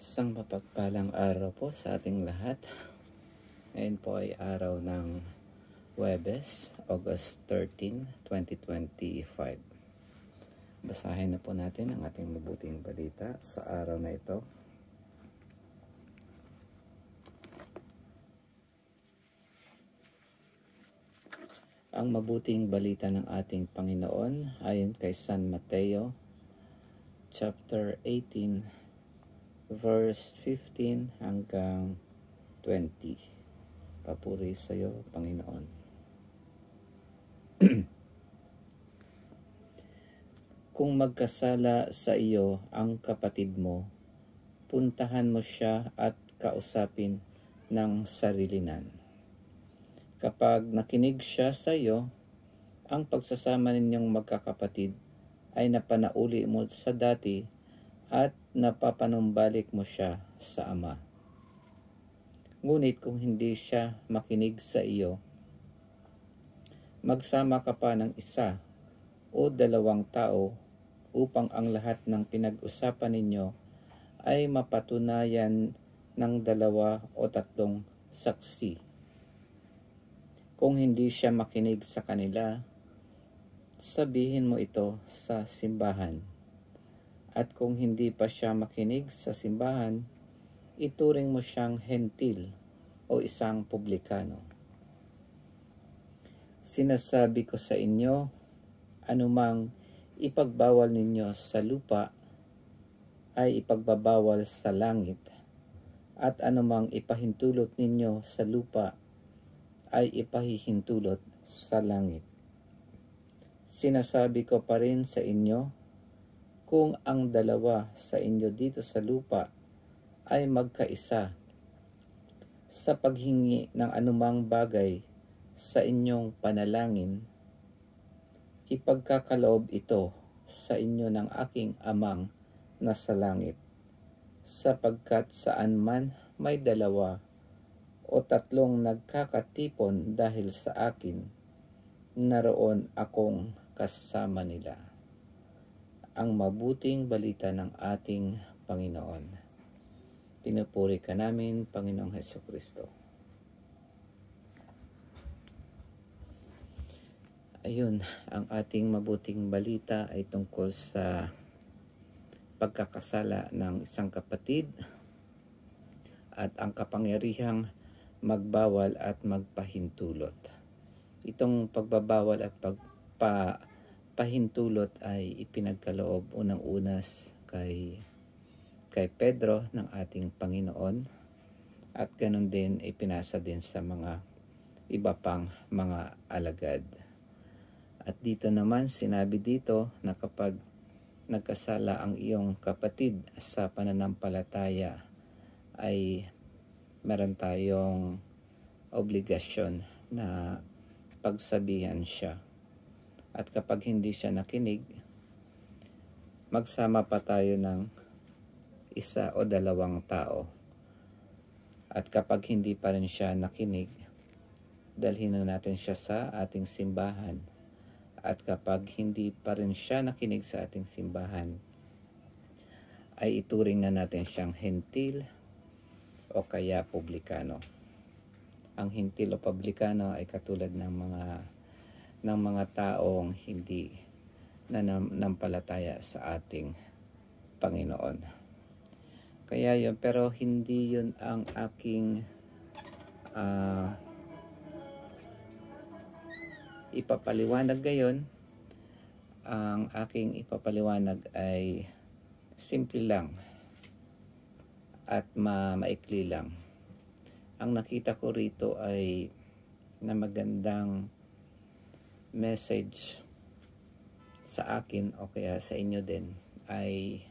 Isang mapagpalang araw po sa ating lahat. Ngayon po ay araw ng Huwebes, August 13, 2025. Basahin na po natin ang ating mabuting balita sa araw na ito. Ang mabuting balita ng ating Panginoon ayon kay San Mateo, chapter 18, verse 15 hanggang 20. Papuri sa iyo, Panginoon. Kung magkasala sa iyo ang kapatid mo, puntahan mo siya at kausapin ng sarilinan. Kapag nakinig siya sa iyo, ang pagsasama ninyong magkakapatid ay napanauli mo sa dati at napapanumbalik mo siya sa Ama. Ngunit kung hindi siya makinig sa iyo, magsama ka pa ng isa o dalawang tao upang ang lahat ng pinag-usapan ninyo ay mapatunayan ng 2 o 3 saksi. Kung hindi siya makinig sa kanila, sabihin mo ito sa simbahan. At kung hindi pa siya makinig sa simbahan, ituring mo siyang hentil o isang publikano. Sinasabi ko sa inyo, anumang ipagbawal ninyo sa lupa ay ipagbabawal sa langit, at anumang ipahintulot ninyo sa lupa ay ipahihintulot sa langit. Sinasabi ko pa rin sa inyo, kung ang 2 sa inyo dito sa lupa ay magkaisa sa paghingi ng anumang bagay sa inyong panalangin, ipagkakaloob ito sa inyo ng aking Amang nasa langit, sapagkat saan man may 2 o 3 nagkakatipon dahil sa akin, naroon akong kasama nila. Ang mabuting balita ng ating Panginoon. Pinupuri ka namin, Panginoong Hesukristo. Ayun, ang ating mabuting balita ay tungkol sa pagkakasala ng isang kapatid at ang kapangyarihang magbawal at magpahintulot. Itong pagbabawal at pahintulot ay ipinagkaloob unang-unas kay Pedro ng ating Panginoon, at ganun din ipinasa din sa mga iba pang mga alagad. At dito naman sinabi dito na kapag nagkasala ang iyong kapatid sa pananampalataya ay meron tayong obligasyon na pagsabihan siya. At kapag hindi siya nakinig, magsama pa tayo ng 1 o 2 tao. At kapag hindi pa rin siya nakinig, dalhin na natin siya sa ating simbahan. At kapag hindi pa rin siya nakinig sa ating simbahan, ay ituring na natin siyang hentil o kaya publikano. Ang hentil o publikano ay katulad ng mga taong hindi nanampalataya sa ating Panginoon. Kaya yun, pero hindi yun ang aking ipapaliwanag ngayon. Ang aking ipapaliwanag ay simple lang at maikli lang. Ang nakita ko rito ay na magandang message sa akin o kaya sa inyo din ay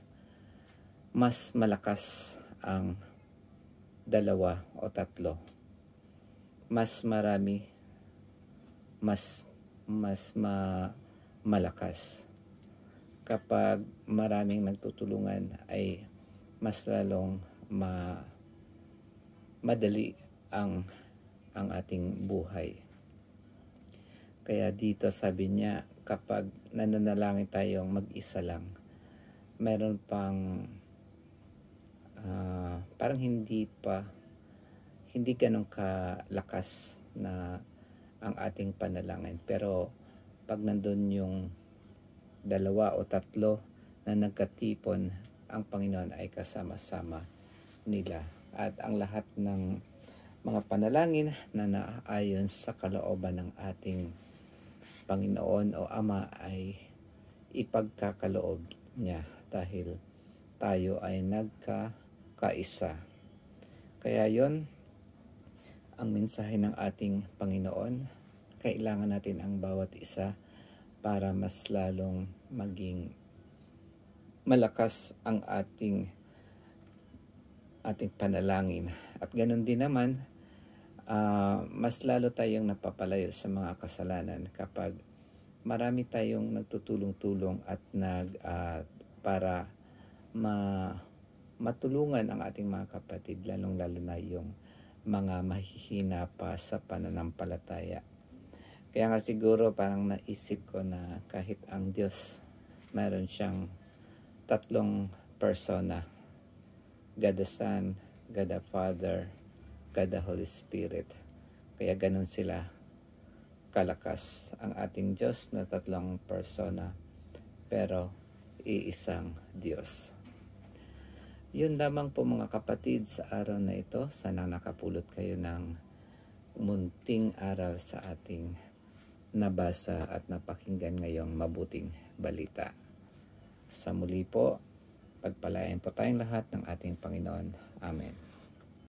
mas malakas ang 2 o 3. Mas marami, malakas. Kapag maraming nagtutulungan ay mas lalong madali ang ating buhay. Kaya dito sabi niya, kapag nananalangin tayong mag-isa lang, meron pang parang hindi ganun kalakas na ang ating panalangin. Pero pag nandun yung dalawa o tatlo na nagkatipon, ang Panginoon ay kasama-sama nila. At ang lahat ng mga panalangin na naayon sa kalooban ng ating Panginoon o Ama ay ipagkakaloob niya dahil tayo ay nagkakaisa. Kaya yon ang mensahe ng ating Panginoon. Kailangan natin ang bawat isa para mas lalong maging malakas ang ating panalangin. At ganun din naman, mas lalo tayong napapalayo sa mga kasalanan kapag marami tayong nagtutulong-tulong at para matulungan ang ating mga kapatid, lalong-lalo na yung mga mahihina pa sa pananampalataya. Kaya nga siguro parang naisip ko na kahit ang Diyos mayroon siyang tatlong persona, God the Son, God the Father, God the Holy Spirit. Kaya ganun sila kalakas ang ating Diyos na tatlong persona pero iisang Diyos. Yun lamang po mga kapatid sa araw na ito. Sana nakapulot kayo ng munting aral sa ating nabasa at napakinggan ngayong mabuting balita. Sa muli po, pagpalain po tayong lahat ng ating Panginoon. Amen.